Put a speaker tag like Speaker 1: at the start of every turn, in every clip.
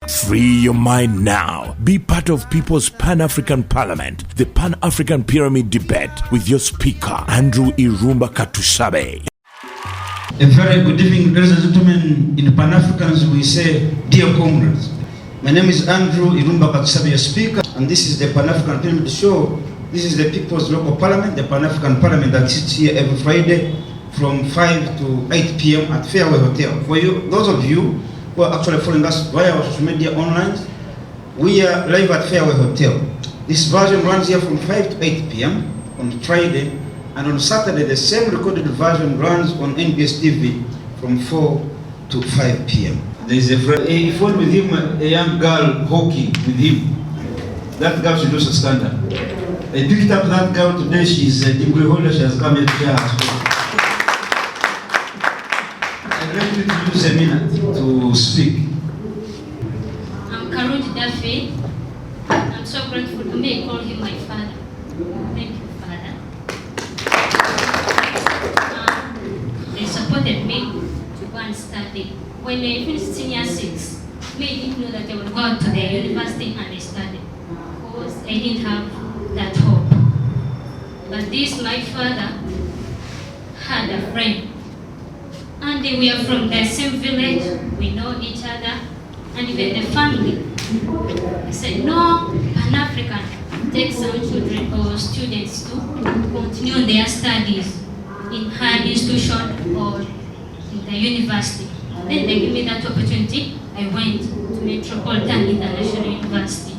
Speaker 1: Free your mind now. Be part of People's Pan-African Parliament, the Pan-African Pyramid Debate with your speaker, Andrew Irumba Katusabe.
Speaker 2: A very good evening, ladies and gentlemen. In Pan-Africans, we say, dear comrades. My name is Andrew Irumba Katusabe, your speaker, and this is the Pan-African Pyramid Show. This is the People's Local Parliament, the Pan-African Parliament that sits here every Friday from 5 to 8 p.m. at Fairway Hotel. For you, those of you who are actually following us via our social media online, we are live at Fairway Hotel. This version runs here from 5 to 8 p.m. on Friday, and on Saturday the same recorded version runs on NBS TV from 4 to 5 p.m. There is a friend, he found with him a young girl hockey with him. That girl should also stand up. I picked up that girl today. She's a degree holder. She has come here to share her story. I'd like you to use a minute to speak.
Speaker 3: I'm Karunji Duffy. I'm so grateful to me. I call him my father. Thank you, Father. They supported me to go and study. When I finished senior 6, I didn't know that I would go to the university and study, because I didn't have that hope. But this, my father had a friend, and we are from the same village, we know each other, and even the family. He said, no, Pan-African, take some children or students to continue their studies in higher institution or in the university. Then they gave me that opportunity. I went to Metropolitan International University.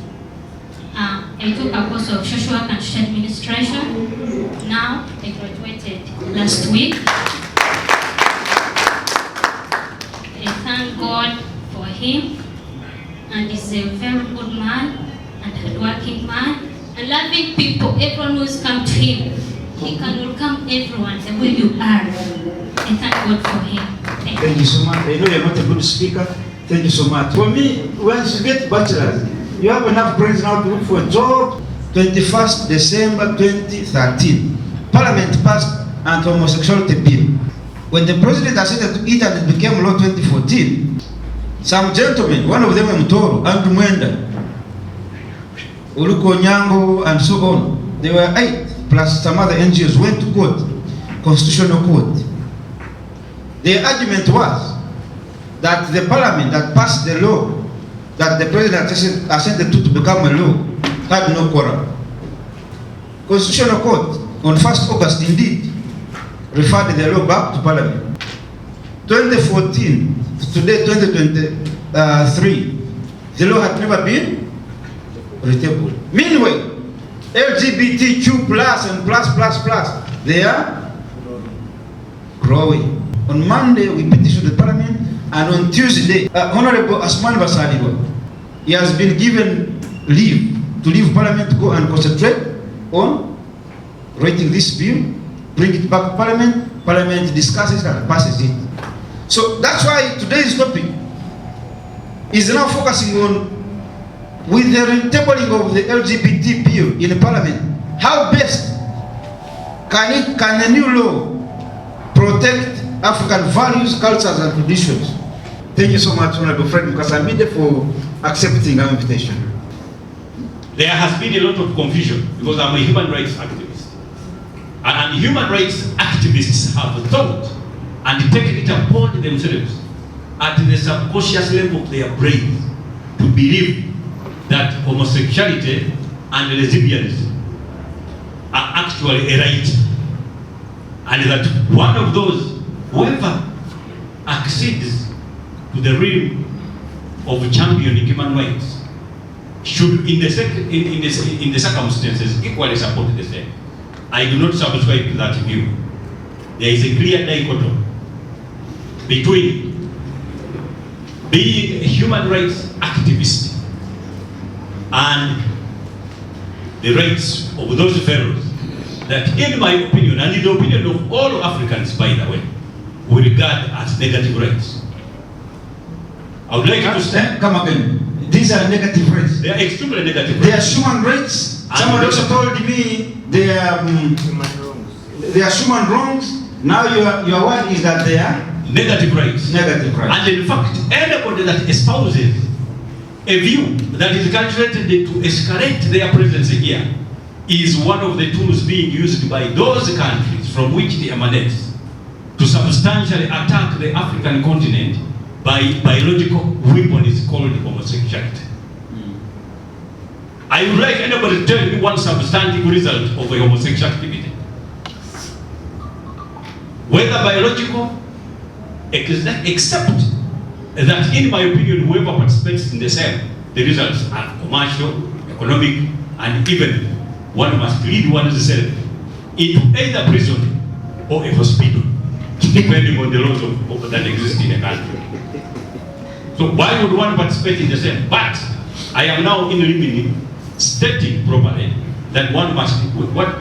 Speaker 3: I took a course of social work and social administration. Now I graduated last week. I thank God for him, and he's a very good man and hardworking man and loving people. Everyone who's come to him, he can welcome everyone the way you are. I thank God for him.
Speaker 2: Thank you so much. I know you're not a good speaker. Thank you so much. For me, once you get bachelor's, you have enough brains now to look for a job. 21st December 2013, Parliament passed anti-homosexuality bill. When the president acceded to it and it became law 2014, some gentlemen, one of them Mtoro, Andrew Mwenda, Uluko Nyango, and so on, they were 8, plus some other NGOs, went to court, constitutional court. The argument was that the parliament that passed the law that the president assented to become a law had no quorum. Constitutional Court on 1st August indeed referred the law back to Parliament. 2014, today 2023, the law had never been retabled. Meanwhile, LGBTQ plus and plus, they are growing. On Monday, we petitioned the Parliament, and on Tuesday, Honorable Asman Basaliwa, he has been given leave to leave Parliament to go and concentrate on writing this bill, bring it back to Parliament, Parliament discusses and passes it. So that's why today's topic is now focusing on, with the retabling of the LGBT bill in the Parliament, how best can a new law protect African values, cultures, and traditions. Thank you so much, Honorable friend Mukasa, for accepting our invitation.
Speaker 4: There has been a lot of confusion because I'm a human rights activist. And human rights activists have thought and taken it upon themselves at the subconscious level of their brains to believe that homosexuality and lesbianism are actually a right. And that one of those, whoever accedes to the realm of championing human rights should, in the circumstances, equally support the same. I do not subscribe to that view. There is a clear dichotomy between being a human rights activist and the rights of those fellows that, in my opinion, and in the opinion of all Africans, by the way, we regard as negative rights. I would like to say,
Speaker 2: come again. These are negative rights.
Speaker 4: They are extremely negative rights.
Speaker 2: They are human rights. Someone also told me they are human wrongs. Now your word is that they are
Speaker 4: negative rights.
Speaker 2: Negative rights.
Speaker 4: And in fact, anybody that espouses a view that is calculated to escalate their presence here is one of the tools being used by those countries from which they emanate to substantially attack the African continent by biological weapons called homosexuality. I would like anybody to tell me one substantive result of a homosexual activity. Whether biological, except that in my opinion, whoever participates in the same, the results are commercial, economic, and even one must lead oneself into either prison or a hospital, depending on the laws that exist in a country. So why would one participate in the same? But I am now in limine stating properly that one must,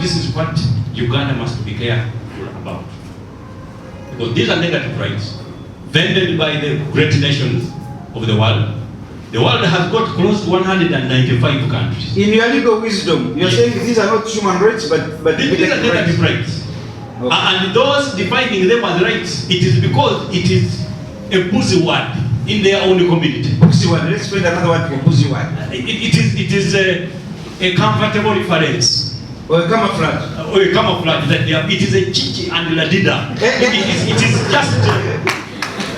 Speaker 4: this is what Uganda must be careful about. Because these are negative rights vended by the great nations of the world. The world has got close to 195 countries.
Speaker 2: In your legal wisdom, you're saying these are not human rights, but
Speaker 4: these are negative rights. Okay. And those defining them as rights, it is because it is a pussy word in their own community.
Speaker 2: Pussy word. Let's find another word for pussy word.
Speaker 4: It is a comfortable reference.
Speaker 2: Or a camouflage.
Speaker 4: Or a camouflage. That it is a chichi and ladida. It is just.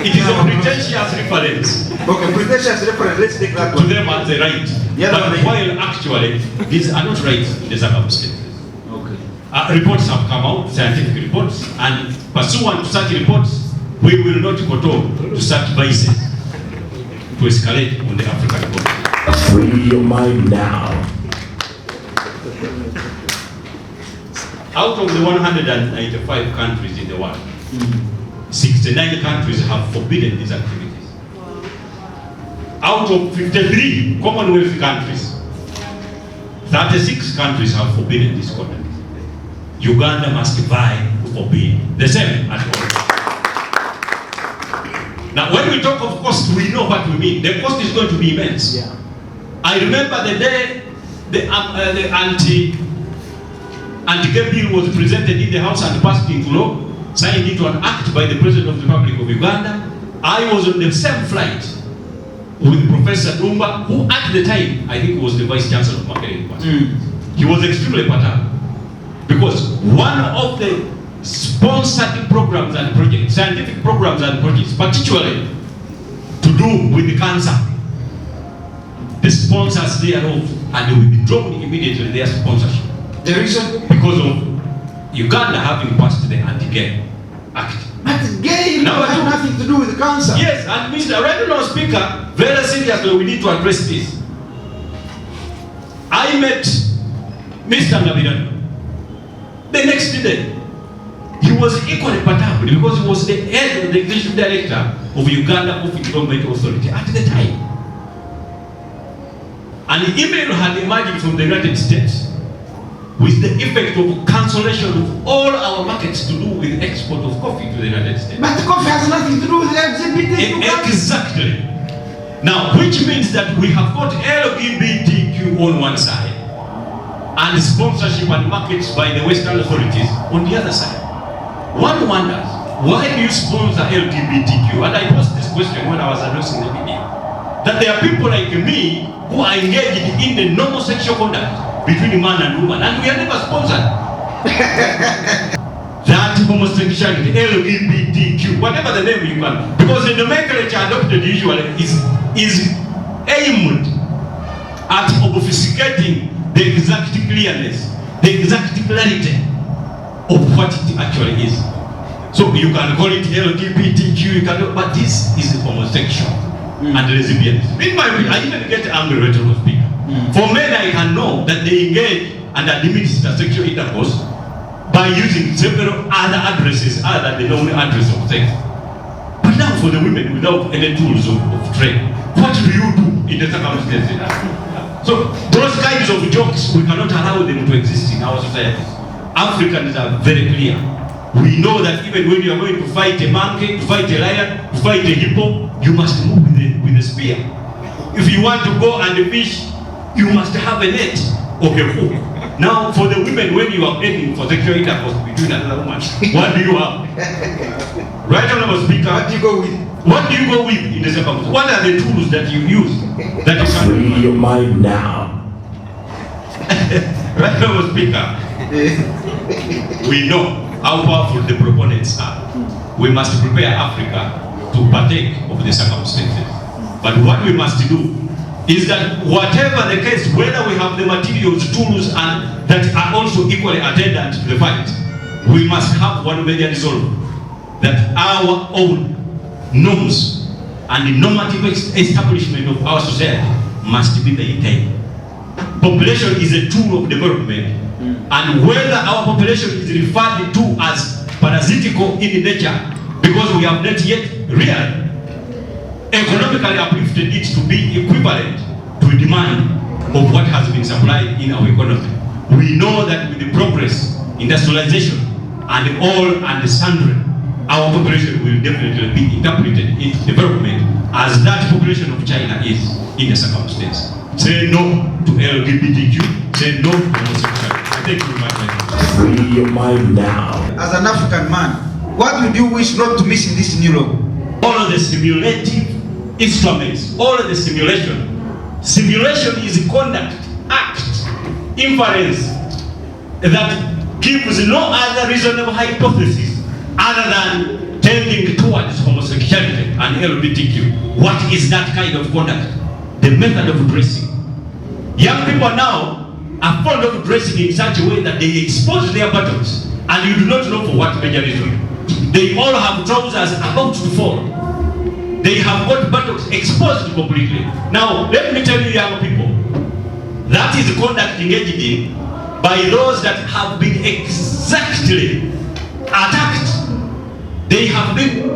Speaker 4: It is a pretentious reference.
Speaker 2: Okay, pretentious reference. Let's take that
Speaker 4: to them as a right. Yeah, but while actually these are not rights in the circumstances. Okay. Reports have come out, scientific reports, and pursuant to such reports, we will not kowtow to such vices to escalate on the African continent.
Speaker 1: Free your mind now.
Speaker 4: Out of the 195 countries in the world, 69 countries have forbidden these activities. Out of 53 Commonwealth countries, 36 countries have forbidden this conduct. Uganda must vie to forbid the same at all. Now, when we talk of cost, we know what we mean. The cost is going to be immense. Yeah. I remember the day the anti-gay bill was presented in the House and passed into law, signed into an act by the President of the Republic of Uganda. I was on the same flight with Professor Dumba, who at the time, I think was the Vice Chancellor of Makerere University. He was extremely perturbed because one of the sponsored programs and projects, scientific programs and projects, particularly to do with the cancer, the sponsors thereof had withdrawn immediately their sponsorship.
Speaker 2: The reason?
Speaker 4: Because of Uganda having passed the Anti-Gay Act.
Speaker 2: But gay has nothing to do with cancer.
Speaker 4: Yes, and Mr. Regional Speaker, very seriously we need to address this. I met Mr. Navirano. The next day, he was equally perturbed because he was the head of the executive director of Uganda Development Authority at the time. An email had emerged from the United States with the effect of cancellation of all our markets to do with export of coffee to the United States.
Speaker 2: But the coffee has nothing to do with LGBTQ.
Speaker 4: Exactly. Now, which means that we have got LGBTQ on one side and sponsorship and markets by the Western authorities on the other side. One wonders, why do you sponsor LGBTQ? And I posed this question when I was addressing the media. That there are people like me who are engaged in the normal sexual conduct between man and woman, and we are never sponsored. That homosexuality, LGBTQ, whatever the name you want, because the nomenclature adopted usually is aimed at obfuscating the exact clearness, the exact clarity of what it actually is. So you can call it LGBTQ, but this is homosexual and lesbianism. In my opinion, I even get angry when I speak. For men, I can know that they engage and administer sexual intercourse by using several other addresses other than the known address of sex. But now for the women, without any tools of trade, what do you do in the circumstances? So those kinds of jokes, we cannot allow them to exist in our societies. Africans are very clear. We know that even when you are going to fight a monkey, to fight a lion, to fight a hippo, you must move with a spear. If you want to go and fish, you must have a net or a hook. Now, for the women, when you are heading for sexual intercourse between another woman, what do you have? Right, Honorable Speaker.
Speaker 2: What do you go with?
Speaker 4: What do you go with in the circumstance? What are the tools that you use that you can
Speaker 1: Free your mind now.
Speaker 4: Right, Mr. Speaker, we know how powerful the proponents are. We must prepare Africa to partake of the circumstances. But what we must do is that whatever the case, whether we have the materials, tools, and that are also equally attendant to the fight, we must have one major resolve, that our own norms and the normative establishment of our society must be maintained. Population is a tool of development, and whether our population is referred to as parasitical in nature because we have not yet really economically uplifted it to be equivalent to a demand of what has been supplied in our economy. We know that with the progress, industrialization, and all and sundry, our population will definitely be interpreted into development as that population of China is in the circumstance. Say no to LGBTQ, say no to homosexuality. I thank you very much.
Speaker 1: Free your mind now.
Speaker 2: As an African man, what would you wish not to miss in this new law?
Speaker 4: All of the simulative instruments, all of the simulation. Simulation is conduct, act, inference that gives no other reasonable hypothesis other than tending towards homosexuality and LGBTQ. What is that kind of conduct? The method of dressing. Young people now are fond of dressing in such a way that they expose their buttocks, and you do not know for what major reason. They all have trousers about to fall. They have got buttocks exposed completely. Now, let me tell you, young people, that is conduct engaged in by those that have been exactly attacked. They have been,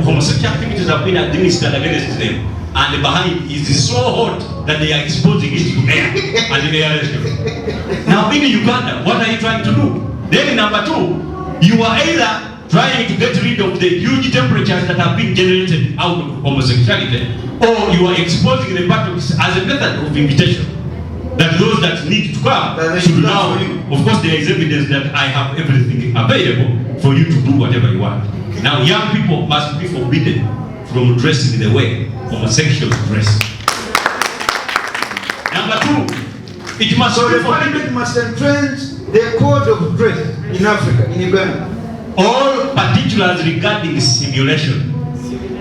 Speaker 4: homosexual activities have been administered against them, and behind is so hot that they are exposing it to air and the air. Now, in Uganda, what are you trying to do? Then, number two, you are either trying to get rid of the huge temperatures that have been generated out of homosexuality, or you are exposing the buttocks as a method of invitation. That those that need to come should now, of course there is evidence that I have everything available for you to do whatever you want. Now young people must be forbidden from dressing the way homosexuals dress. Number two, it must
Speaker 2: So
Speaker 4: be
Speaker 2: the parliament must entrench the code of dress in Africa, in Uganda.
Speaker 4: all particulars regarding simulation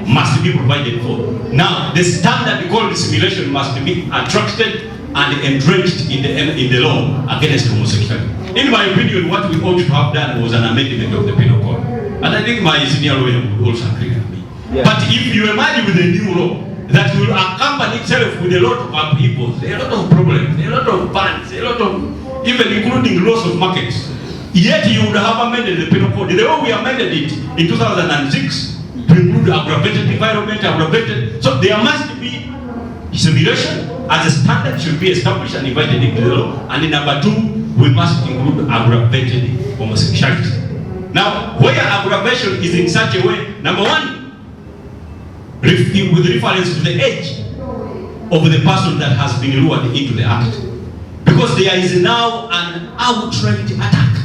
Speaker 4: must be provided for. Now, the standard called simulation must be attracted and entrenched in the law against homosexuality. In my opinion, what we ought to have done was an amendment of the penal code. And I think my senior lawyer would also agree with me. Yeah. But if you imagine with a new law that will accompany itself with a lot of upheavals, a lot of problems, a lot of bans, a lot of, even including loss of markets, yet you would have amended the penal code. The way we amended it in 2006 to include aggravated environment, aggravated. So there must be simulation as a standard should be established and invited into the law. And in number two, we must include aggravated homosexuality. Now, where aggravation is in such a way, number one, with reference to the age of the person that has been lured into the act. Because there is now an outright attack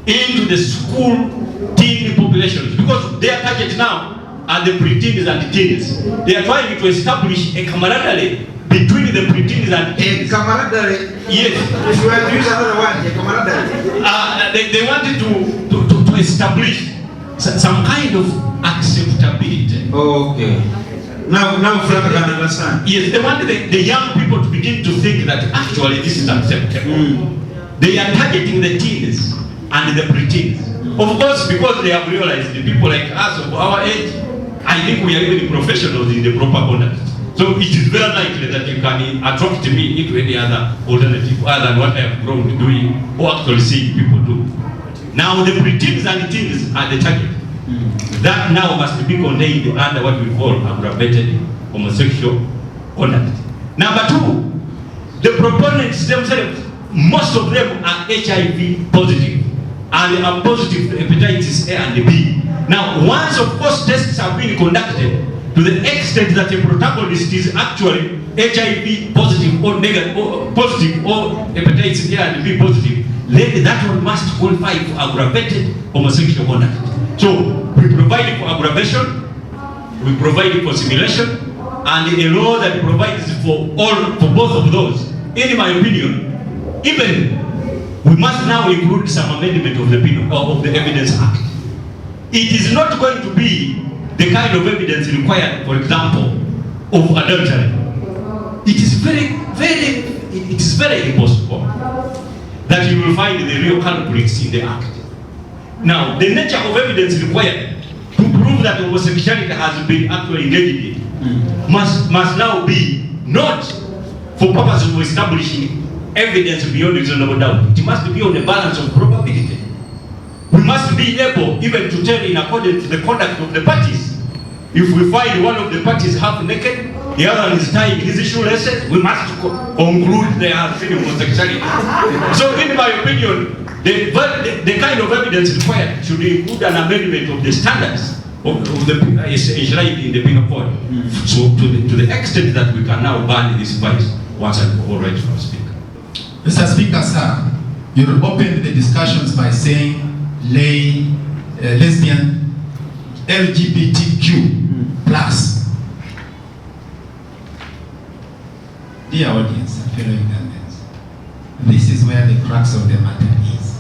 Speaker 4: into the school teen populations, because their target now are the preteens and the teens. They are trying to establish a camaraderie between the preteens and teens.
Speaker 2: A camaraderie?
Speaker 4: Yes.
Speaker 2: If you want to use another word, a camaraderie.
Speaker 4: They wanted to establish some kind of acceptability.
Speaker 2: Okay. Now Frank can understand.
Speaker 4: Yes, they wanted the young people to begin to think that actually this is acceptable. They are targeting the teens and the preteens. Of course, because they have realized the people like us of our age, I think we are even professionals in the proper conduct. So it is very likely that you can attract me into any other alternative other than what I have grown doing or actually seeing people do. Now the preteens and the teens are the target. That now must be contained under what we call aggravated homosexual conduct. Number two, the proponents themselves, most of them are HIV positive and are positive to hepatitis A and B. Now, once of course tests have been conducted to the extent that a protagonist is actually HIV positive or negative or positive or hepatitis A and B positive, then that one must qualify for aggravated homosexual conduct. So we provide for aggravation we provide for simulation, and a law that provides for both of those. In my opinion, even we must now include some amendment of the Evidence Act. It is not going to be the kind of evidence required, for example, of adultery. It is very impossible that you will find the real culprits in the act. Now, the nature of evidence required to prove that homosexuality has been actually engaged in must now be not for purposes of establishing evidence beyond reasonable doubt. It must be on the balance of probability. We must be able even to tell in accordance to the conduct of the parties. If we find one of the parties half naked, the other is tying his shoelaces, we must conclude they are feeling homosexuality. So in my opinion, the kind of evidence required should include an amendment of the standards of the enshrined in the penal code. So to the extent that we can now ban this vice once and for all, right, Mr. Speaker.
Speaker 5: Mr. Speaker, sir, you opened the discussions by saying lesbian, LGBTQ plus. Dear audience and fellow Ugandans, this is where the crux of the matter is.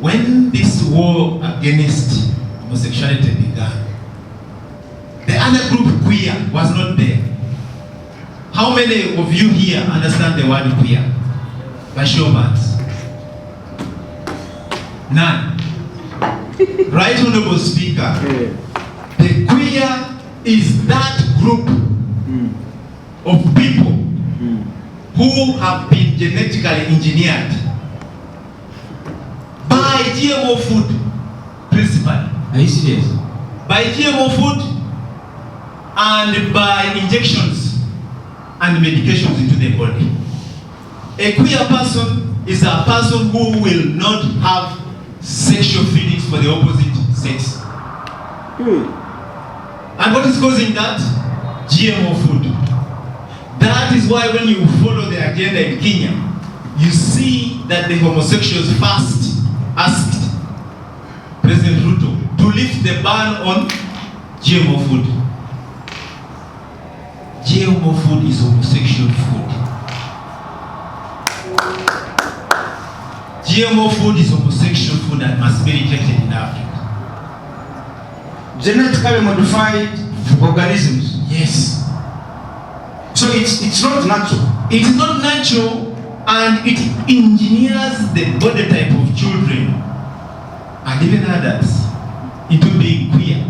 Speaker 5: When this war against homosexuality began, the other group, queer, was not there. How many of you here understand the word queer? By show of hands. None. Right, Honorable Speaker, the queer is that group of people who have been genetically engineered by GMO food, principally.
Speaker 2: Are you serious?
Speaker 5: By GMO food and by injections and medications into the body. A queer person is a person who will not have sexual feelings for the opposite sex. And what is causing that? GMO food. That is why when you follow the agenda in Kenya, you see that the homosexuals first asked President Ruto to lift the ban on GMO food. GMO food is homosexual food. GMO food is homosexual food that must be rejected in Africa.
Speaker 2: Genetically modified organisms.
Speaker 5: Yes.
Speaker 2: So it's not natural.
Speaker 5: It is not natural, and it engineers the body type of children and even adults into being queer.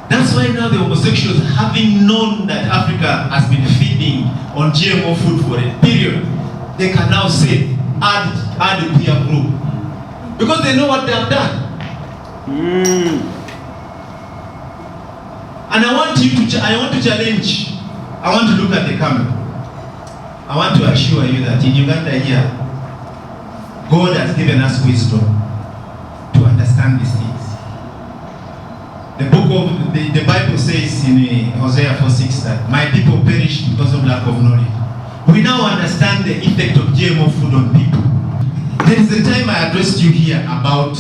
Speaker 5: That's why now the homosexuals, having known that Africa has been feeding on GMO food for a period, they can now say, add a queer group. Because they know what they have done. And I want to challenge, I want to look at the camera. I want to assure you that in Uganda here, God has given us wisdom to understand these things. The Bible says in Hosea 4:6 that my people perish because of lack of knowledge. We now understand the effect of GMO food on people. There is a time I addressed you here about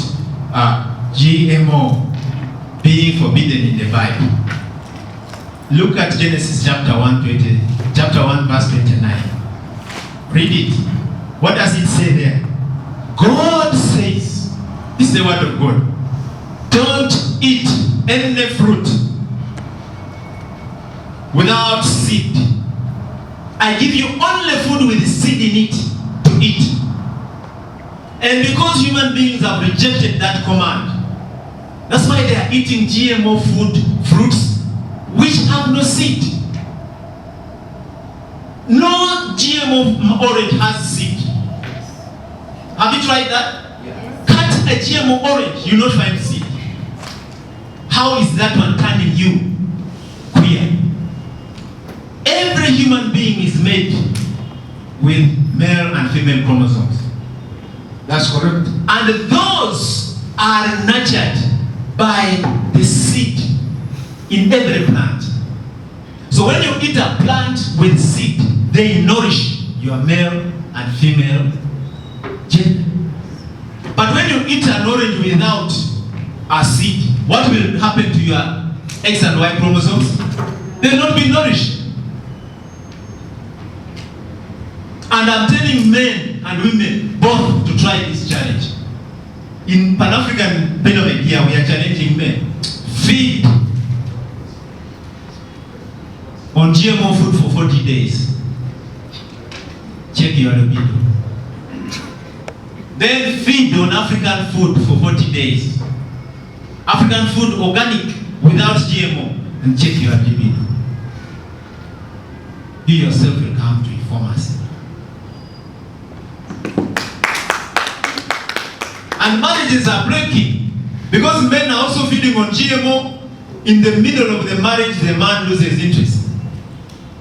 Speaker 5: GMO being forbidden in the Bible. Look at Genesis chapter 1 verse 29. Read it. What does it say there? God says, this is the word of God, don't eat any fruit without seed. I give you only food with seed in it to eat. And because human beings have rejected that command, that's why they are eating GMO fruits which have no seed. No GMO orange has seed. Have you tried that? Yes. Cut a GMO orange, you will not find seed. How is that one turning you queer? Every human being is made with male and female chromosomes.
Speaker 2: That's correct.
Speaker 5: And those are nurtured by the seed in every plant. So when you eat a plant with seed, they nourish your male and female gender. But when you eat an orange without a seed, what will happen to your X and Y chromosomes? They will not be nourished. And I'm telling men and women both to try this challenge. In Pan-African phenomenon here, we are challenging men. Feed on GMO food for 40 days. Check your libido. Then feed on African food for 40 days. African food, organic, without GMO, and check your libido. You yourself will come to a pharmacy. And marriages are breaking because men are also feeding on GMO. In the middle of the marriage, the man loses interest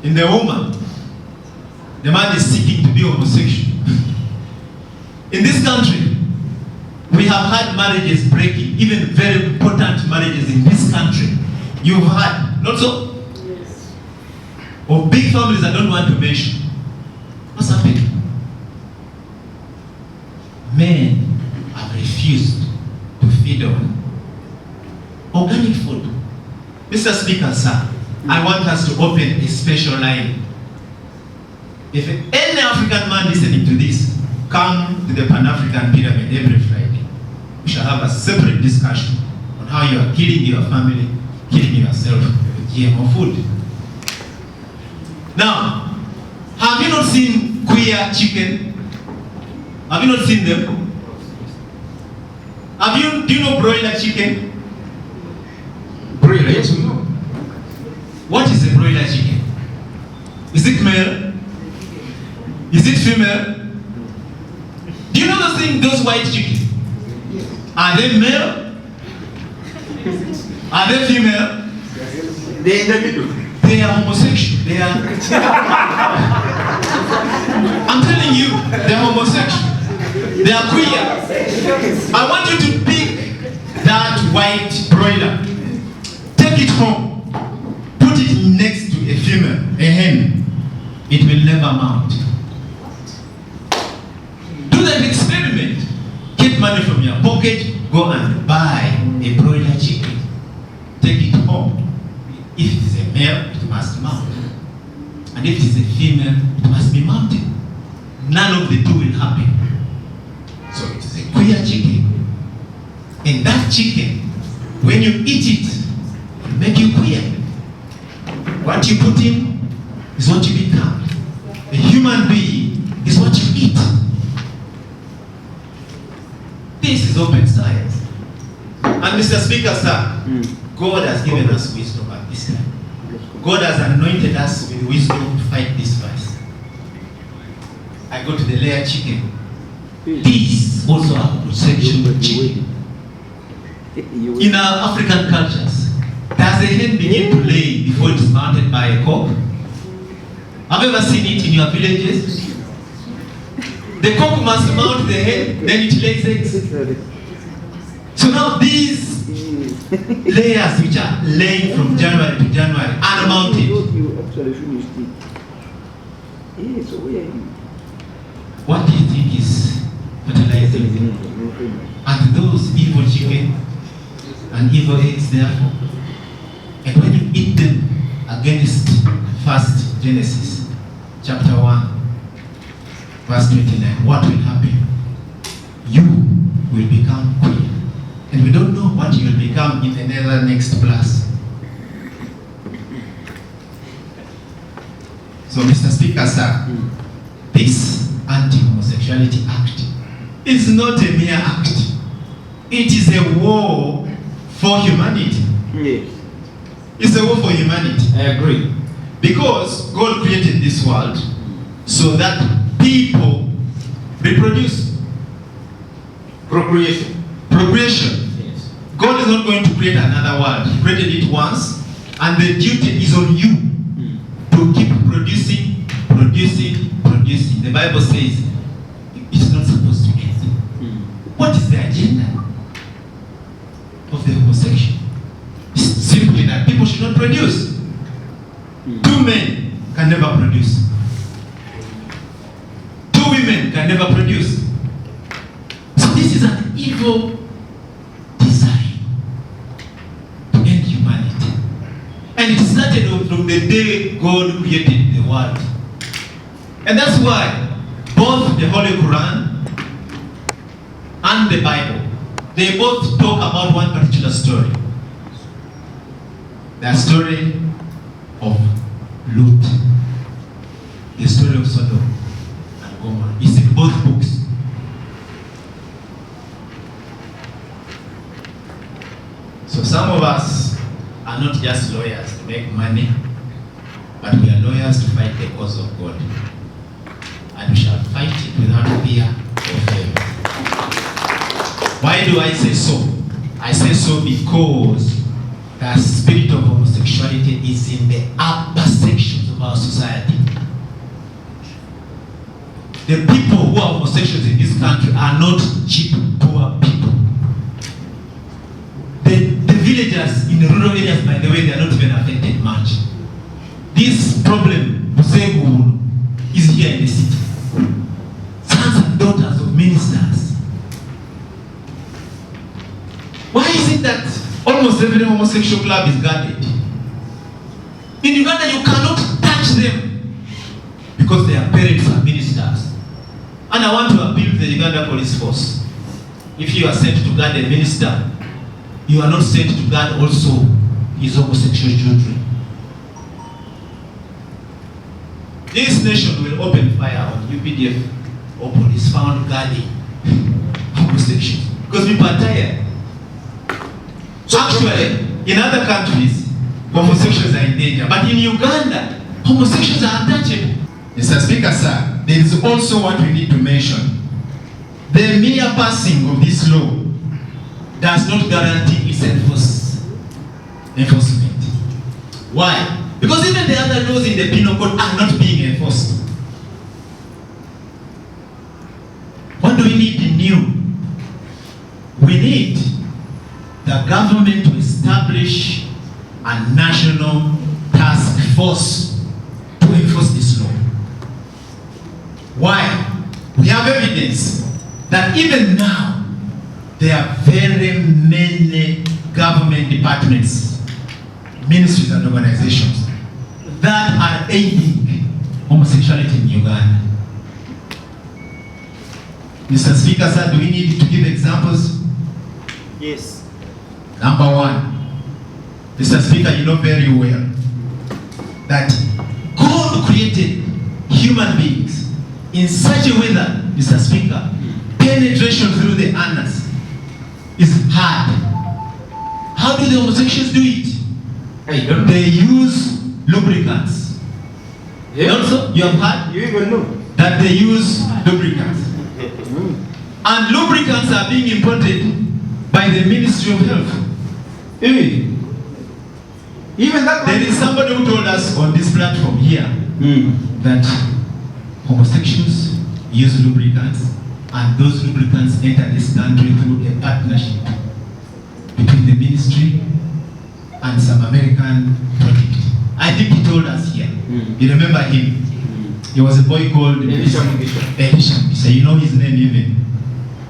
Speaker 5: in the woman. The man is seeking to be homosexual. In this country, we have had marriages breaking, even very important marriages in this country. You've had, not so? Yes. Of big families I don't want to mention. What's happening? Men have refused to feed on organic food. Mr. Speaker, sir, I want us to open a special line. If any African man listening to this, come to the Pan-African Pyramid every Friday. We shall have a separate discussion on how you are killing your family, killing yourself with GMO food. Now, have you not seen queer chicken? Have you not seen them? Do you know broiler chicken?
Speaker 2: Broiler, yes, we know.
Speaker 5: What is a broiler chicken? Is it male? Is it female? Do you know those things, those white chicken? Are they male? Are they female?
Speaker 2: They're in the middle.
Speaker 5: They are homosexual. They are. I'm telling you, they're homosexual. They are queer. I want you to pick that white broiler. Take it home. Put it next to a female, a hen. It will never mount. Do that experiment. Get money from your pocket. Go and buy a broiler chicken. Take it home. If it is a male, it must mount. And if it is a female, it must be mounted. None of the two will happen. So it is a queer chicken. And that chicken, when you eat it, it will make you queer. What you put in is what you become. A human being is what you eat. This is open science. And Mr. Speaker, sir, God has given us wisdom at this time. God has anointed us with wisdom to fight this fight. I go to the layer chicken. These also are homosexual chicken. In our African cultures, does a hen begin to lay before it is mounted by a cock? Have you ever seen it in your villages? The cock must mount the hen, then it lays eggs. So now these layers which are laying from January to January are mounted. What do you think is fertilizing? And those evil chicken and evil eggs therefore. And when you eat them against 1 Genesis chapter 1 verse 29, what will happen? You will become queer. And we don't know what you will become in another next plus. So Mr. Speaker, sir, this Anti-Homosexuality Act is not a mere act. It is a war for humanity.
Speaker 2: Yes.
Speaker 5: It's a war for humanity.
Speaker 2: I agree.
Speaker 5: Because God created this world so that people reproduce.
Speaker 2: Procreation.
Speaker 5: Yes. God is not going to create another world. He created it once, and the duty is on you to keep producing. The Bible says it's not supposed to end. What is the agenda of the homosexual? It's simply that people should not produce. Two men can never produce. Two women can never produce. So this is an evil design. the day God created the world. And that's why both the Holy Quran and the Bible, they both talk about one particular story. The story of Lot, the story of Sodom and Gomorrah. It's in both books. So some of us are not just lawyers to make money, but we are lawyers to fight the cause of God. And we shall fight it without fear or favor. Why do I say so? I say so because the spirit of homosexuality is in the upper sections of our society. The people who are homosexuals in this country are not cheap, poor people. The villagers in the rural areas, by the way, they are not even affected much. This problem, is here in the city. Sons and daughters of ministers. Why is it that almost every homosexual club is guarded? In Uganda, you cannot touch them because their parents are ministers. And I want to appeal to the Uganda police force. If you are sent to guard a minister, you are not sent to guard also his homosexual children. This nation will open fire on UPDF or police found guarding homosexuals because people are tired. So actually, in other countries, homosexuals are in danger, but in Uganda, homosexuals are untouchable.
Speaker 6: Mr. Speaker, sir, there is also what we need to mention. The mere passing of this law
Speaker 5: does not guarantee its enforcement. Why? Because even the other laws in the penal code are not being enforced. What do we need new? We need the government to establish a national task force to enforce this law. Why? We have evidence that even now there are very many government departments, ministries and organizations that are aiding homosexuality in Uganda. Mr. Speaker, sir, do we need to give examples?
Speaker 7: Yes.
Speaker 5: Number one, Mr. Speaker, you know very well that God created human beings in such a way that, Mr. Speaker, penetration through the anus is hard. How do the homosexuals do it? They use lubricants.
Speaker 7: Yeah.
Speaker 5: Also, you have heard?
Speaker 7: You even know
Speaker 5: that they use lubricants. And lubricants are being imported by the Ministry of Health.
Speaker 7: even that.
Speaker 5: There is somebody who told us on this platform here that homosexuals use lubricants, and those lubricants enter this country through a partnership between the ministry and some American project. I think he told us here. You remember him? He was a boy called Elisha. You know his name even.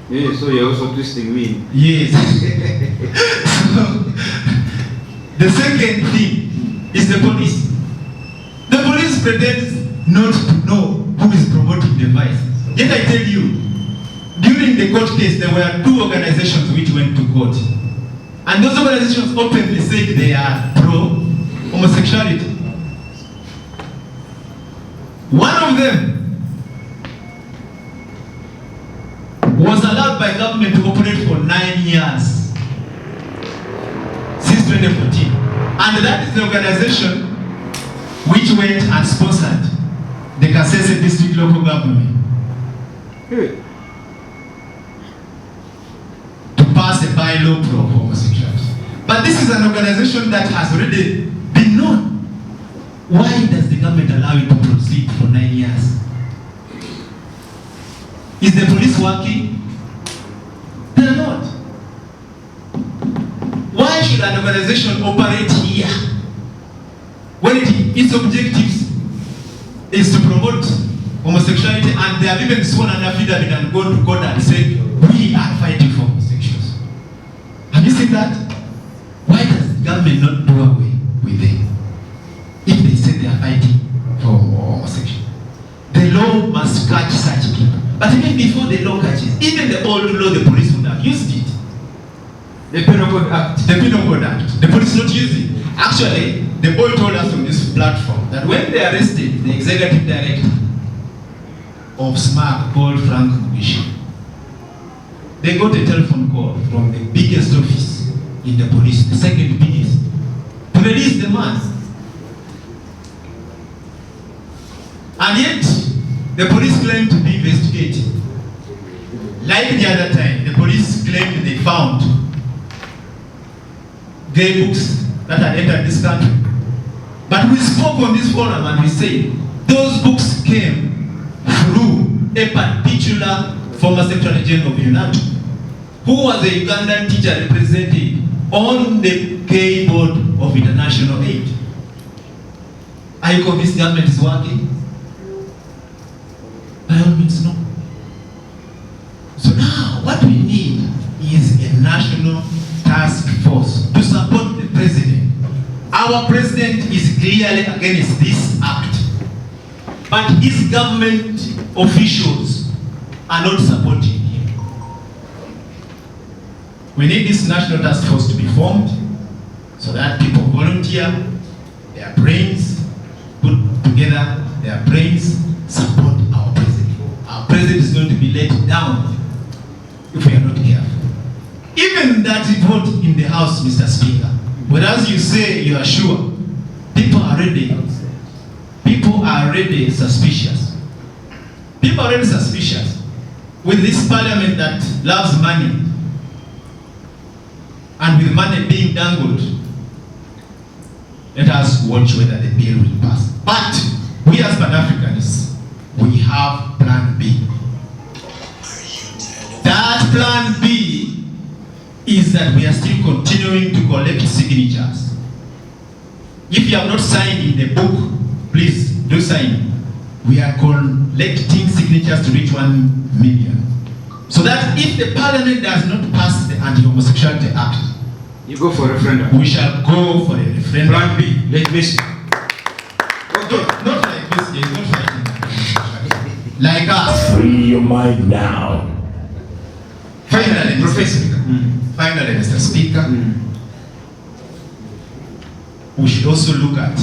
Speaker 7: Yeah, so you're also twisting me.
Speaker 5: Yes. So, the second thing is the police. The police pretends not to know who is promoting the vice. Yet I tell you, during the court case, there were 2 organizations which went to court. And those organizations openly said they are pro-homosexuality. One of them was allowed by government to operate for 9 years, since 2014. And that is the organization which went and sponsored the Kasese district local government to pass a bylaw pro homosexuality. But this is an organization that has already been known. Why does the government allow it to proceed for 9 years? Is the police working? They are not. Why should an organization operate here when its objectives is to promote homosexuality, and they have even sworn an affidavit and gone to court and said, we are fighting for homosexuals? Have you seen that? Why does the government not do away with them? if they say they are fighting for homosexuality. The law must catch such people. But even before the law catches, even the old law, the police would have used it.
Speaker 7: The Penal Code Act.
Speaker 5: The Penal Code Act. The police not using it. Actually, the boy told us on this platform that when they arrested the executive director of SMARC called Frank Mugishi, they got a telephone call from the biggest office in the police, the second biggest, to release the man. And yet, the police claimed to be investigating. Like the other time, the police claimed they found gay books that had entered this country. But we spoke on this forum and we said, those books came through a particular former Secretary General of UNATO, who was a Ugandan teacher represented on the gay board of international aid. Are you convinced government is working? By all means, no. So now, what we need is a national task force to support the president. Our president is clearly against this act, but his government officials are not supporting him. We need this national task force to be formed so that people volunteer their brains, put together their brains, support our president. Our president is going to be let down if we are not careful. Even that vote in the House, Mr. Speaker, whereas you say you are sure, people are already suspicious. People are already suspicious with this parliament that loves money, and with money being dangled. Let us watch whether the bill will pass. But we as Pan-Africanists, we have plan B. That plan B is that we are still continuing to collect signatures. If you have not signed in the book, please do sign. We are collecting signatures to reach 1 million. So that if the parliament does not pass the Anti-Homosexuality Act,
Speaker 7: You go for referendum.
Speaker 5: we shall go for a referendum.
Speaker 7: Plan B. Let me see.
Speaker 5: Okay, not like this, it's not fighting. Like us.
Speaker 1: Free your mind now.
Speaker 5: Finally, Mr.
Speaker 7: Professor.
Speaker 5: Speaker. Finally, Mr. Speaker, we should also look at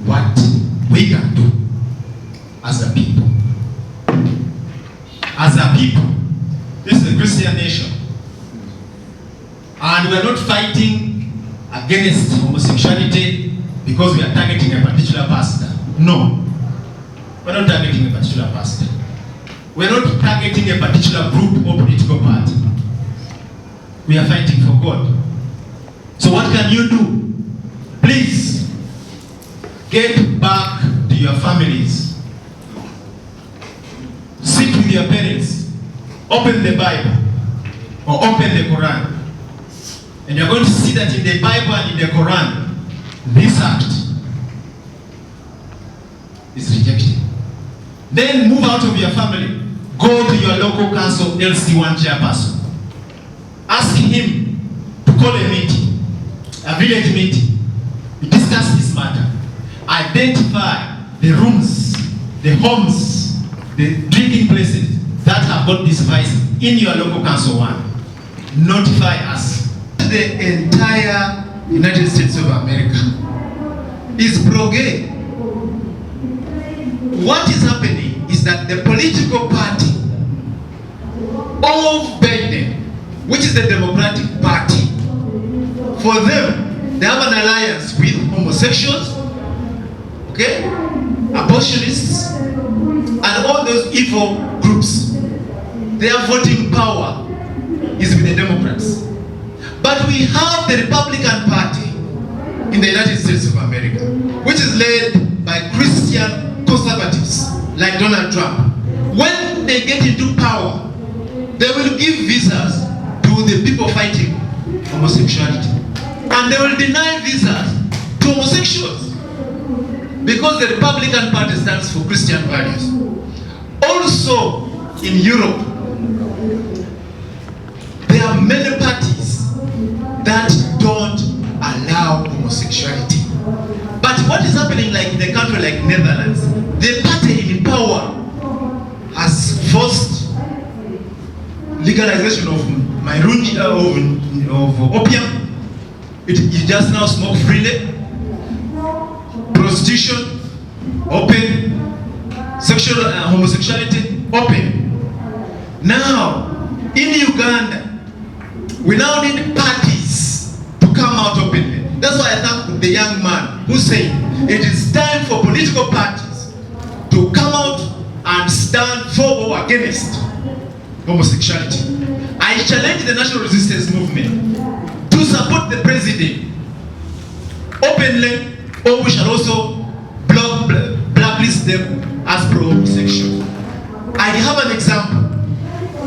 Speaker 5: what we can do as a people. As a people, this is a Christian nation, and we are not fighting against homosexuality because we are targeting a particular pastor. No, we're not targeting a particular pastor. We're not targeting a particular group or political party. We are fighting for God. So what can you do? Please, get back to your families. Sit with your parents. Open the Bible or open the Quran. And you're going to see that in the Bible and in the Quran, this act is rejected. Then move out of your family. Go to your local council LC1 chairperson. Ask him to call a meeting, a village meeting, to discuss this matter. Identify the rooms, the homes, the drinking places that have got this vice in your local council one. Notify us. The entire United States of America is pro-gay. What is happening is that the political party of Biden, which is the Democratic Party, for them, they have an alliance with homosexuals, okay, abortionists, and all those evil groups. Their voting power is with the Democrats. But we have the Republican Party in the United States of America, which is led by Christian conservatives like Donald Trump. When they get into power, they will give visas to the people fighting homosexuality. And they will deny visas to homosexuals because the Republican Party stands for Christian values. Also, in Europe, there are many parties that don't allow allow homosexuality. But what is happening like in a country like Netherlands, the party in power has forced legalization of marungi, of opium. You just now smoke freely. Prostitution, open. Sexual homosexuality, open. Now, in Uganda, we now need parties to come out openly. That's why I thank the young man who said it is time for political parties to come out and stand for or against homosexuality. I challenge the National Resistance Movement to support the president openly, or we shall also blacklist them as pro-homosexual. I have an example.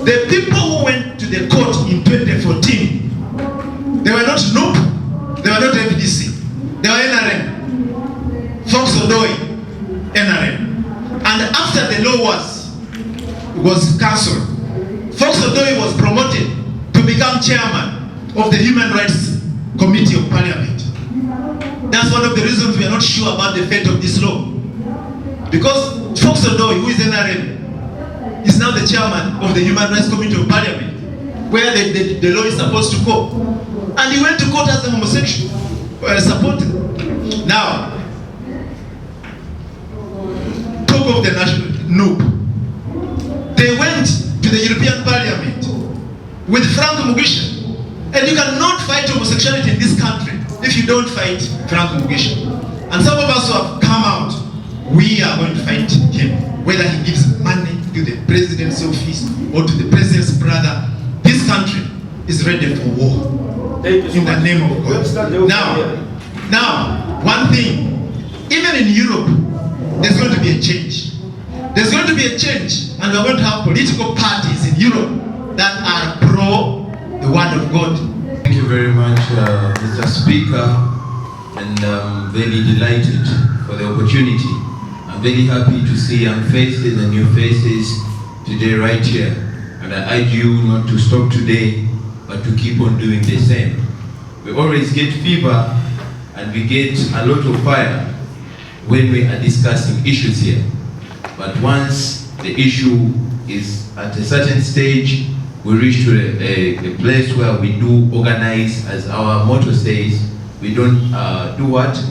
Speaker 5: The people who went to the court in 2014, they were not NUP, they were not FDC, they were NRM, Fox Odoi, NRM. And after the law was cancelled, Fox Odoi was promoted to become chairman of the Human Rights Committee of Parliament. That's one of the reasons we are not sure about the fate of this law. Because Fox Odoi, who is NRM, is now the chairman of the Human Rights Committee of Parliament, where the law is supposed to go. And he went to court as a homosexual, supported. Now, talk of the national NUP. They went to the European Parliament with Frank Mugisha. And you cannot fight homosexuality in this country if you don't fight Frank Mugisha. And some of us who have come out, we are going to fight him. Whether he gives money to the president's office or to the president's brother, this country is ready for war. In the name of God. Now, one thing, even in Europe, there's going to be a change. There's going to be a change, and we're going to have political parties in Europe that are pro the word of God.
Speaker 8: Thank you very much, Mr. Speaker, and I'm very delighted for the opportunity. I'm very happy to see young faces and new faces today right here. And I urge you not to stop today, but to keep on doing the same. We always get fever and we get a lot of fire when we are discussing issues here. But once the issue is at a certain stage, we reach to a place where we do organize, as our motto says. We don't do what?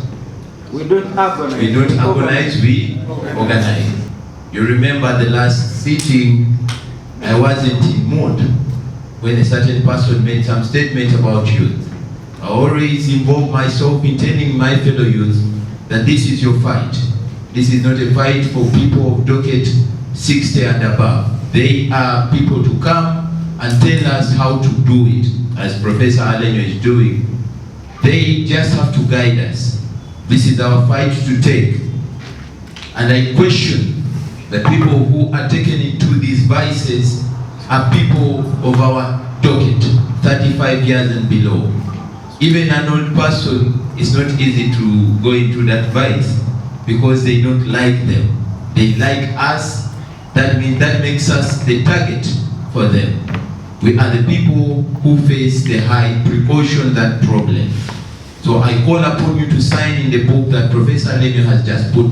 Speaker 7: We don't organize.
Speaker 8: We don't organize, we organize. You remember the last sitting, I wasn't in mood when a certain person made some statement about youth. I always involve myself in telling my fellow youth that this is your fight. This is not a fight for people of docket 60 and above. They are people to come and tell us how to do it, as Professor Alenyo is doing. They just have to guide us. This is our fight to take. And I question the people who are taken into these vices are people of our docket, 35 years and below. Even an old person, it's not easy to go into that vice because they don't like them. They like us. That means that makes us the target for them. We are the people who face the high precaution that problem. So I call upon you to sign in the book that Professor Alenyo has just put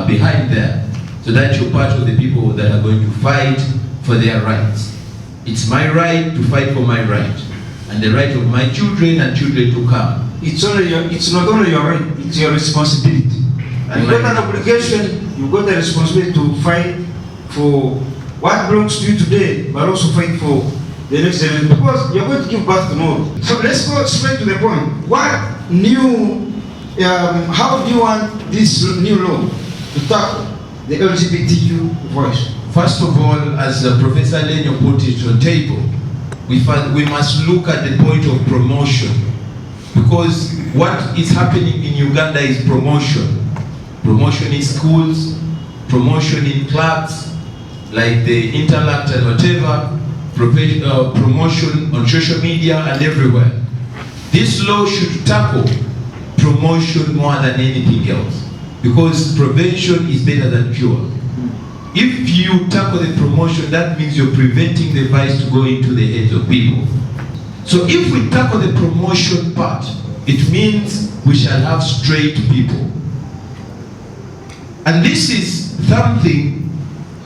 Speaker 8: behind there, so that you're part of the people that are going to fight for their rights. It's my right to fight for my right, and the right of my children and children to come.
Speaker 2: It's not only your right, it's your responsibility. And you got an obligation, you got the responsibility to fight for what belongs to you today, but also fight for the next generation, because you're going to give birth tomorrow. So let's go straight to the point. What new, how do you want this new law to tackle the LGBTQ voice?
Speaker 8: First of all, as Professor Alenyo put it on table, we must look at the point of promotion, because what is happening in Uganda is promotion. Promotion in schools, promotion in clubs, like the Interact and whatever, promotion on social media and everywhere. This law should tackle promotion more than anything else, because prevention is better than cure. If you tackle the promotion, that means you're preventing the vice to go into the heads of people. So if we tackle the promotion part, it means we shall have straight people. And this is something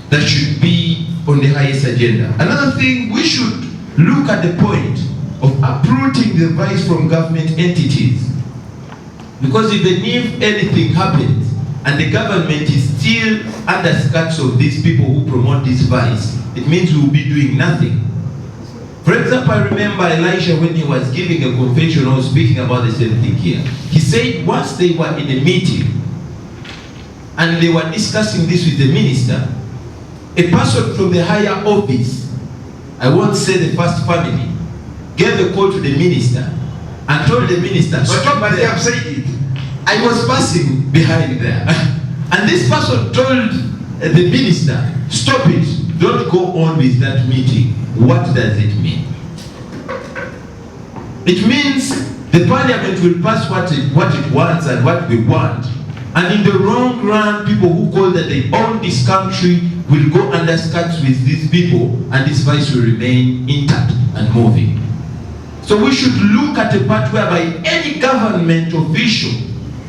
Speaker 8: that should be on the highest agenda. Another thing, we should look at the point of uprooting the vice from government entities. Because even if anything happens and the government is still under skirts of these people who promote this vice, it means we will be doing nothing. For example, I remember Elijah, when he was giving a convention or speaking about the same thing here. He said once they were in a meeting and they were discussing this with the minister, a person from the higher office, I won't say the first family, gave a call to the minister and told the minister, stop there. Have said it. I was passing behind there. And this person told the minister, stop it, don't go on with that meeting. What does it mean? It means the parliament will pass what it wants and what we want. And in the long run, people who call that they own this country will go under skirts with these people, and this vice will remain intact and moving. So we should look at a part whereby any government official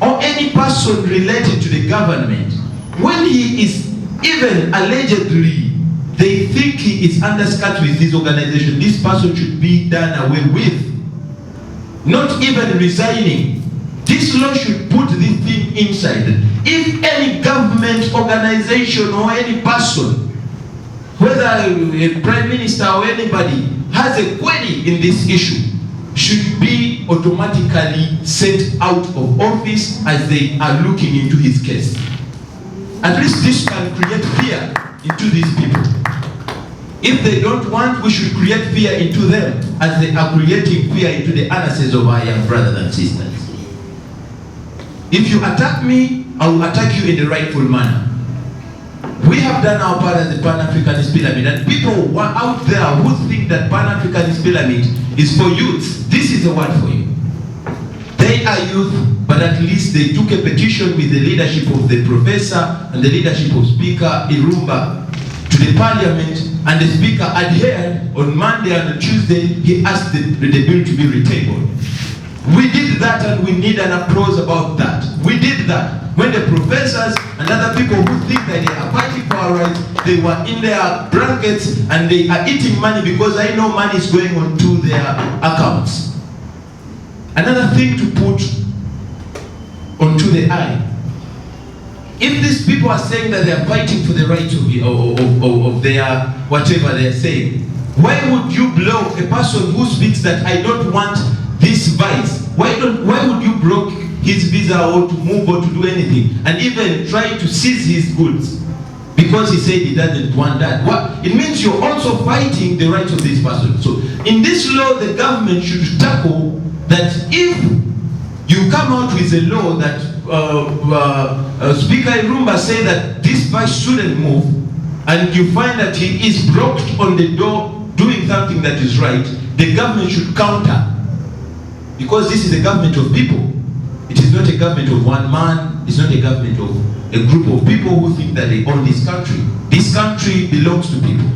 Speaker 8: or any person related to the government, when he is even allegedly, they think he is under skirt with this organization, this person should be done away with. Not even resigning. This law should put this thing inside. If any government organization or any person, whether a prime minister or anybody, has a query in this issue, should be automatically sent out of office as they are looking into his case. At least this can create fear into these people. If they don't want, we should create fear into them as they are creating fear into the innocence of our young brothers and sisters. If you attack me, I will attack you in the rightful manner. We have done our part as the Pan-Africanist Pyramid, and people out there who think that Pan-Africanist Pyramid is for youth, this is the word for you. They are youth, but at least they took a petition with the leadership of the professor and the leadership of Speaker Irumba to the parliament, and the speaker adhered. On Monday and on Tuesday, he asked the bill to be retabled. We did that, and we need an applause about that. We did that. When the professors and other people who think that they are fighting for our rights, they were in their blankets and they are eating money, because I know money is going onto their accounts. Another thing to put onto the eye. If these people are saying that they are fighting for the rights of their whatever they are saying, why would you block a person who speaks that I don't want this vice? Why would you block his visa or to move or to do anything, and even try to seize his goods because he said he doesn't want that? What it means, you're also fighting the rights of this person. So in this law, the government should tackle that. If you come out with a law that Speaker Irumba said that this vice shouldn't move, and you find that he is blocked on the door doing something that is right, the government should counter, because this is a government of people. It is not a government of one man. It's not a government of a group of people who think that they own this country. This country belongs to people.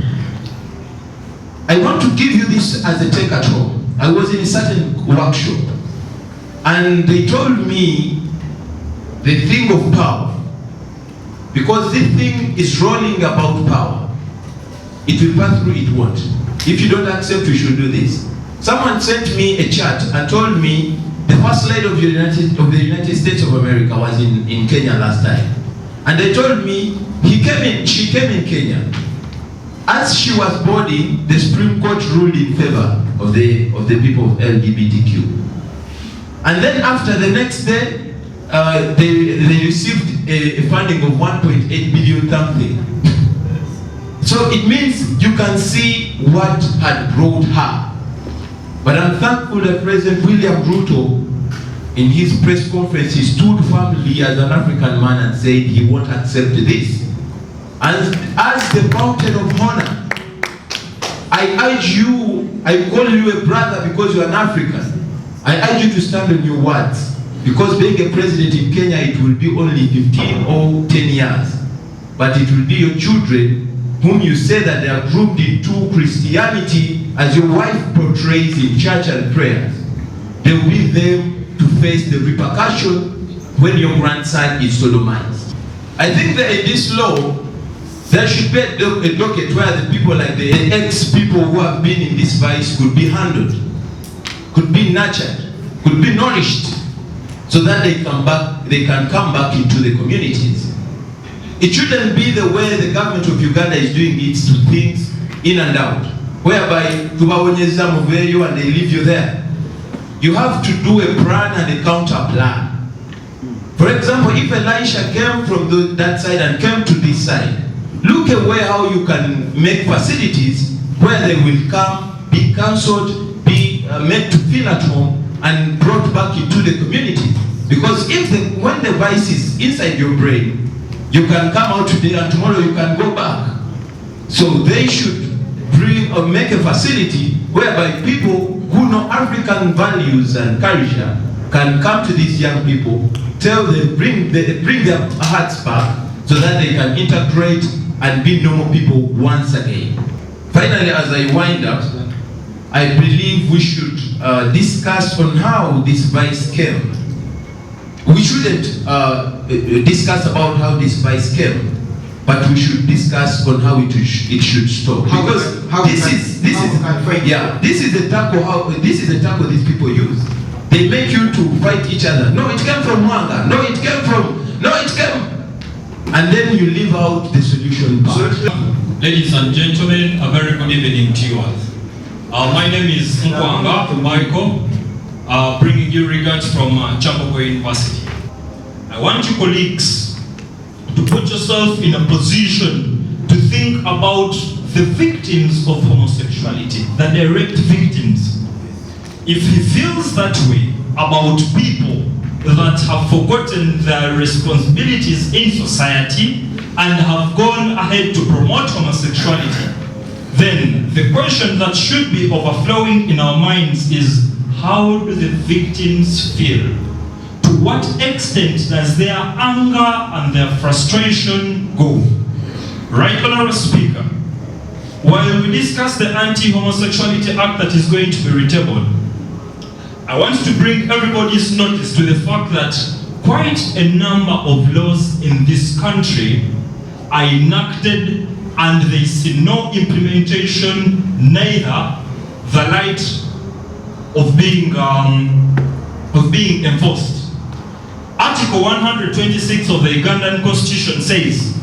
Speaker 8: I want to give you this as a take at home. I was in a certain workshop, and they told me the thing of power, because this thing is rolling about power. It will pass through, it won't. If you don't accept, you should do this. Someone sent me a chat and told me the first lady of the United States of America was in Kenya last time. And they told me she came in Kenya. As she was boarding, the Supreme Court ruled in favor of the people of LGBTQ. And then after the next day, they received a funding of 1.8 billion something. So it means you can see what had brought her. But I'm thankful that President William Ruto, in his press conference, he stood firmly as an African man and said he won't accept this. As the mountain of honor, I urge you, I call you a brother because you're an African. I urge you to stand on your words, because being a president in Kenya, it will be only 15 or 10 years. But it will be your children whom you say that they are grouped into Christianity, as your wife portrays in church and prayers. They will be them to face the repercussion when your grandson is sodomized. I think that in this law, there should be a docket where the people like the ex-people who have been in this vice could be handled, could be nurtured, could be nourished, so that they can come back into the communities. It shouldn't be the way the government of Uganda is doing its things in and out, whereby tubawonyeza muveyo and they leave you there. You have to do a plan and a counter plan. For example, if Elisha came from that side and came to this side, look away how you can make facilities where they will come, be counseled, be made to feel at home, and brought back into the community. Because when the vice is inside your brain, you can come out today and tomorrow you can go back. So they should make a facility whereby people who know African values and culture can come to these young people, tell them, bring their hearts back so that they can integrate and be normal people once again. Finally, as I wind up, I believe we should discuss on how this vice came. We shouldn't discuss about how this vice came, but we should discuss on how it should stop. Because this is the tackle these people use. They make you to fight each other. No, it came from Mwanga. No, it came. And then you leave out the solution part.
Speaker 9: Ladies and gentlemen, a very good evening to you all. My name is Mukasa Michael, bringing you regards from Chambogo University. I want you colleagues to put yourself in a position to think about the victims of homosexuality, the direct victims. If he feels that way about people that have forgotten their responsibilities in society and have gone ahead to promote homosexuality, then the question that should be overflowing in our minds is, how do the victims feel? To what extent does their anger and their frustration go? Right, Honorable Speaker, while we discuss the Anti-Homosexuality Act that is going to be retabled, I want to bring everybody's notice to the fact that quite a number of laws in this country are enacted and they see no implementation, neither the light of being enforced. Article 126 of the Ugandan Constitution says,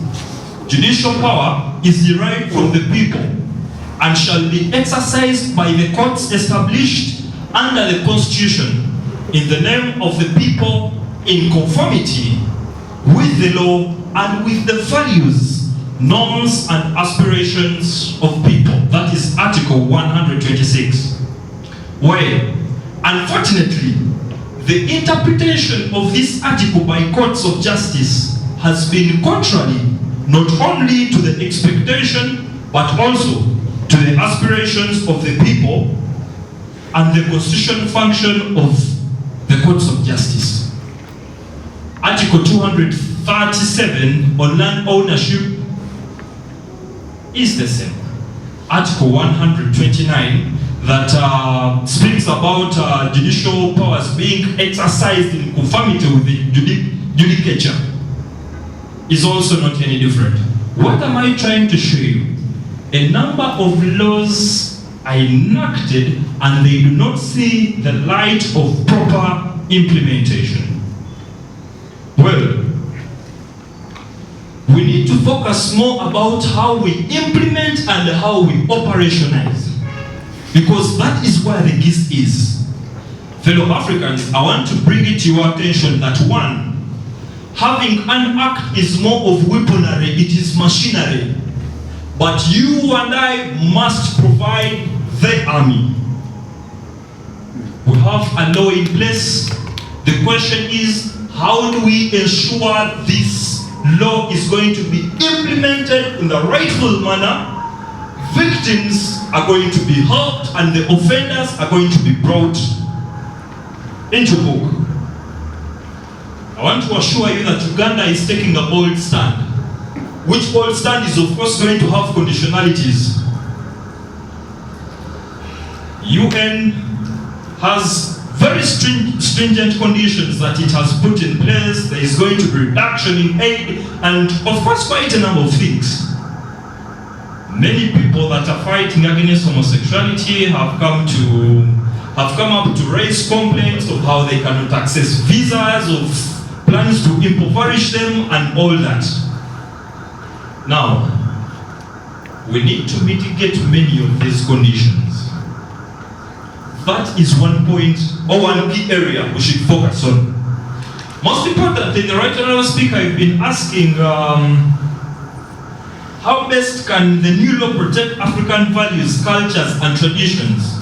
Speaker 9: judicial power is derived from the people and shall be exercised by the courts established under the Constitution in the name of the people in conformity with the law and with the values, norms and aspirations of people. That is Article 126. Where, unfortunately, the interpretation of this article by courts of justice has been contrary not only to the expectation but also to the aspirations of the people and the constitutional function of the courts of justice. Article 237 on land ownership is the same. Article 129 that speaks about judicial powers being exercised in conformity with the judicature is also not any different. What am I trying to show you? A number of laws are enacted and they do not see the light of proper implementation. Well, we need to focus more about how we implement and how we operationalize, because that is where the gist is. Fellow Africans, I want to bring it to your attention that one, having an act is more of weaponry, it is machinery. But you and I must provide the army. We have a law in place. The question is, how do we ensure this law is going to be implemented in the rightful manner? Victims are going to be helped and the offenders are going to be brought into book. I want to assure you that Uganda is taking a bold stand, which bold stand is of course going to have conditionalities. UN has very stringent conditions that it has put in place. There is going to be reduction in aid, and of course quite a number of things. Many people that are fighting against homosexuality have come up to raise complaints of how they cannot access visas, of plans to impoverish them, and all that. Now, we need to mitigate many of these conditions. That is one point or one key area we should focus on. Most importantly, the Right Honourable Speaker, I've been asking how best can the new law protect African values, cultures, and traditions?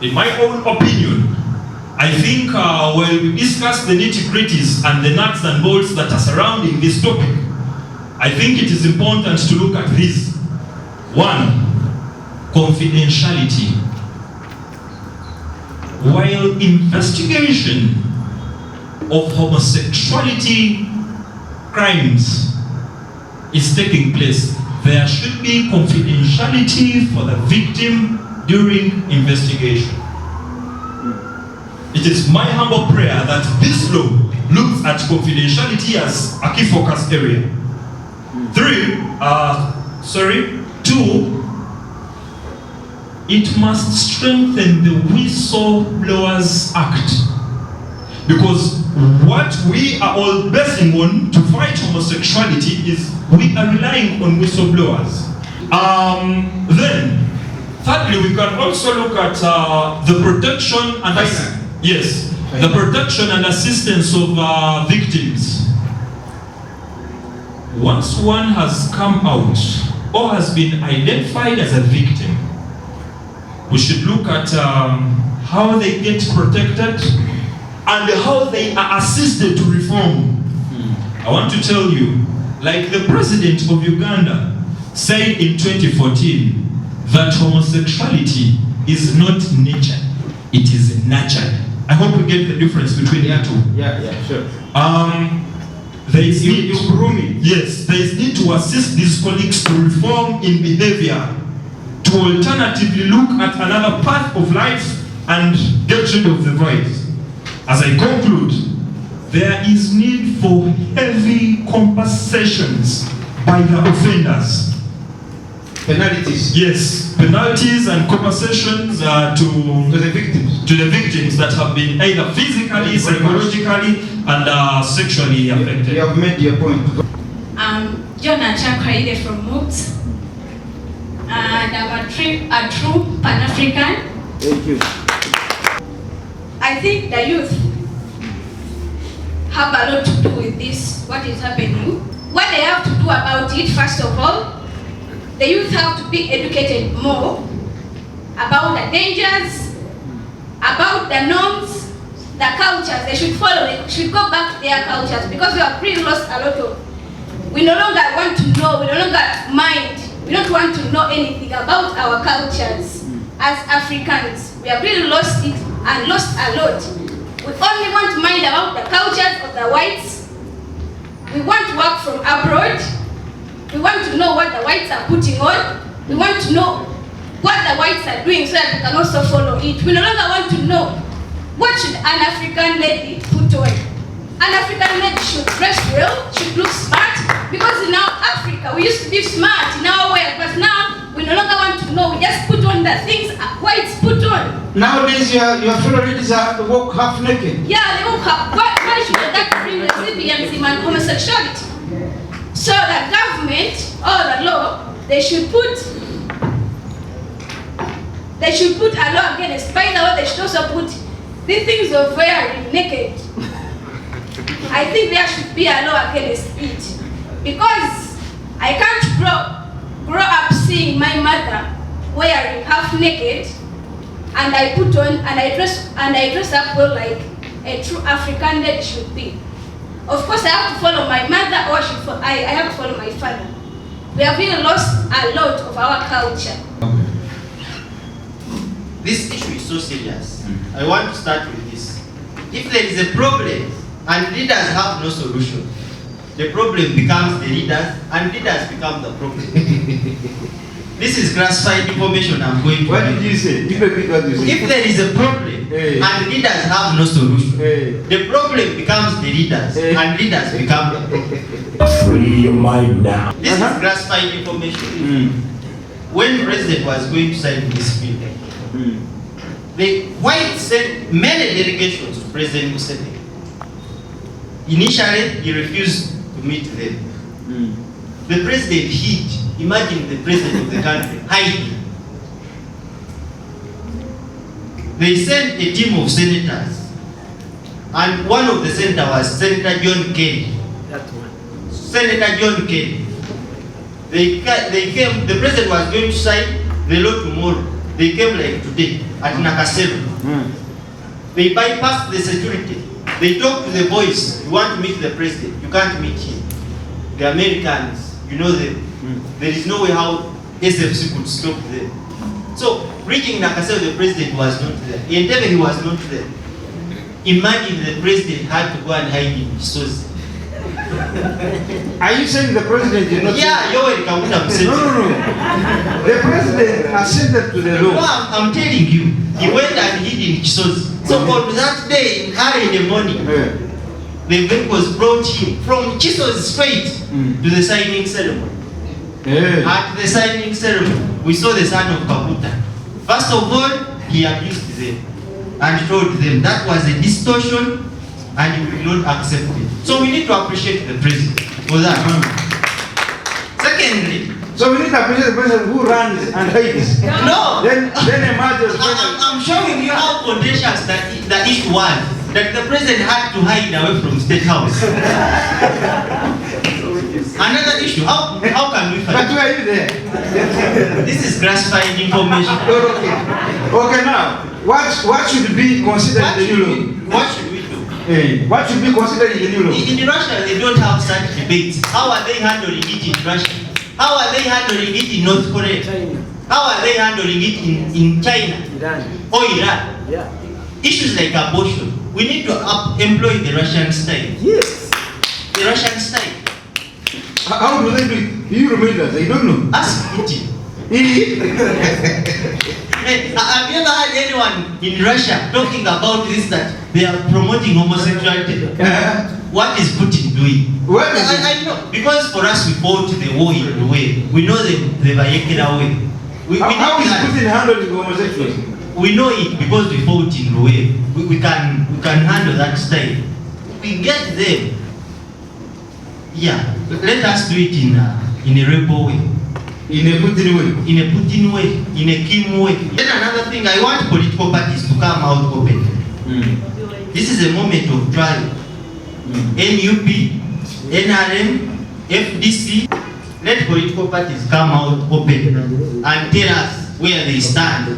Speaker 9: In my own opinion, I think when we discuss the nitty-gritties and the nuts and bolts that are surrounding this topic, I think it is important to look at this. One, confidentiality. While investigation of homosexuality crimes is taking place, there should be confidentiality for the victim during investigation. It is my humble prayer that this law looks at confidentiality as a key focus area. Two, it must strengthen the Whistleblowers Act. Because what we are all basing on to fight homosexuality is we are relying on whistleblowers. Then, thirdly, we can also look at the protection and the protection and assistance of victims. Once one has come out or has been identified as a victim, we should look at how they get protected and how they are assisted to reform. I want to tell you, like the President of Uganda said in 2014, that homosexuality is not nature, it is nurtured. I hope we get the difference between the two.
Speaker 2: Yeah, sure.
Speaker 9: There is need to assist these colleagues to reform in behavior, to alternatively look at another path of life and get rid of the vice. As I conclude, there is need for heavy compensations by the offenders.
Speaker 2: Penalties.
Speaker 9: Yes, penalties and compensations to the victims that have been either physically, psychologically, and sexually affected.
Speaker 2: You have made your point.
Speaker 3: Jonah Chakraide from MUPS, and I'm a true Pan-African.
Speaker 2: Thank you.
Speaker 3: I think the youth have a lot to do with this, what is happening. What they have to do about it, first of all, the youth have to be educated more about the dangers, about the norms, the cultures. They should follow it, should go back to their cultures, because we have really lost a lot of. We no longer want to know, we no longer mind, we don't want to know anything about our cultures as Africans. We have really lost it and lost a lot. We only want to mind about the cultures of the whites. We want to work from abroad. We want to know what the whites are putting on. We want to know what the whites are doing so that we can also follow it. We no longer want to know what should an African lady put on. An African lady should dress well, should look smart, because in our Africa we used to be smart in our way, but now we no longer want to know. We just put on the things whites put on.
Speaker 2: Nowadays your fellow ladies walk half naked.
Speaker 3: Yeah, they walk half. Why should that bring lesbianism and homosexuality? So the government or the law, they should put a law against. By the way, they should also put the things of wearing naked. I think there should be a law against it, because I can't grow up seeing my mother wearing half naked, and I put on and I dress up well like a true African lady should be. Of course, I have to follow my mother, or I have to follow my father. We have really lost a lot of our culture.
Speaker 10: This issue is so serious. I want to start with this. If there is a problem and leaders have no solution, the problem becomes the leaders and leaders become the problem. This is classified information I'm going to.
Speaker 2: What did you say? You repeat what you said.
Speaker 10: If there is a problem and leaders have no solution, the problem becomes the leaders and leaders become the problem.
Speaker 1: Free your mind now.
Speaker 10: This is classified information. When the president was going to sign this bill, the White sent many delegations to President Museveni. Initially, he refused to meet them. The president hid. Imagine the president of the country hiding. They sent a team of senators, and one of the senators was Senator John Kerry.
Speaker 7: That one.
Speaker 10: Senator John Kerry. They came, the president was going to sign the law tomorrow. They came like today at Nakasero. They bypassed the security. They talked to the boys, you want to meet the president, you can't meet him. The Americans, you know them. There is no way how SFC could stop them. So, reaching Nakasero, the president was not there. Entebbe, he was not there. Imagine the president had to go and hide in Kisozi.
Speaker 2: Are you saying the president did not?
Speaker 10: Yeah, Yoweri Kaguta Museveni.
Speaker 2: No. The president assented to the law.
Speaker 10: No, I'm telling you, he went and hid in Kisozi. So on that day, early in the morning, the vehicles brought him from Kisozi straight to the signing ceremony. At the signing ceremony, we saw the son of Kaguta. First of all, he abused them and told them that was a distortion and we will not accept it. So we need to appreciate the president for that. Secondly,
Speaker 2: so we need to appreciate the president who runs and hides.
Speaker 10: No.
Speaker 2: Then emerges.
Speaker 10: I'm showing you how contentious that issue was. That the president had to hide away from State House. Another issue, how can we fight?
Speaker 2: But where are you there?
Speaker 10: This is classified information.
Speaker 2: Okay, now, what should be considered in the new law?
Speaker 10: What should we do?
Speaker 2: What should be considered in the new law?
Speaker 10: In Russia, they don't have such debates. How are they handling it in Russia? How are they handling it in North Korea? How are they handling it in China? Or Iran?
Speaker 7: Yeah.
Speaker 10: Issues like abortion, we need to employ the Russian style.
Speaker 7: Yes.
Speaker 10: The Russian style.
Speaker 2: How do they do it? You remind us, I don't know.
Speaker 10: Ask Putin. Hey, have you ever heard anyone in Russia talking about this, that they are promoting homosexuality? What is Putin doing? I know, because for us we fought the war in the way. We know the Vayekela way.
Speaker 2: How is Putin handling homosexuals?
Speaker 10: We know it because we fought in the way. We can handle that style. We get them. Yeah, let us do it in a rebel way.
Speaker 2: In a Putin way.
Speaker 10: In a Putin way. In a Kim way. Then another thing, I want political parties to come out open. This is a moment of trial. NUP, NRM, FDC, let political parties come out open and tell us where they stand.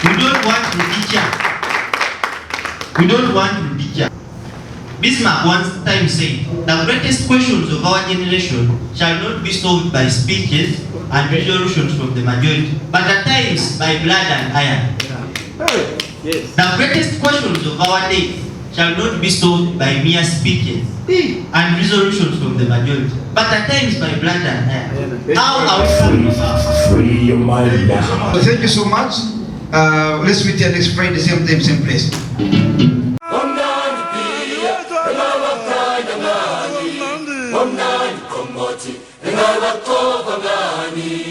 Speaker 10: We don't want to We don't want to Bismarck once time said, the greatest questions of our generation shall not be solved by speeches and resolutions from the majority, but at times by blood and iron.
Speaker 7: Yes.
Speaker 10: The greatest questions of our day shall not be solved by mere speeches and resolutions from the majority, but at times by blood and iron. How are we
Speaker 1: Free your mind now.
Speaker 2: Thank you so much. Let's meet here next Friday, same time, same place.
Speaker 11: Omnani komoti, engawakova ngani.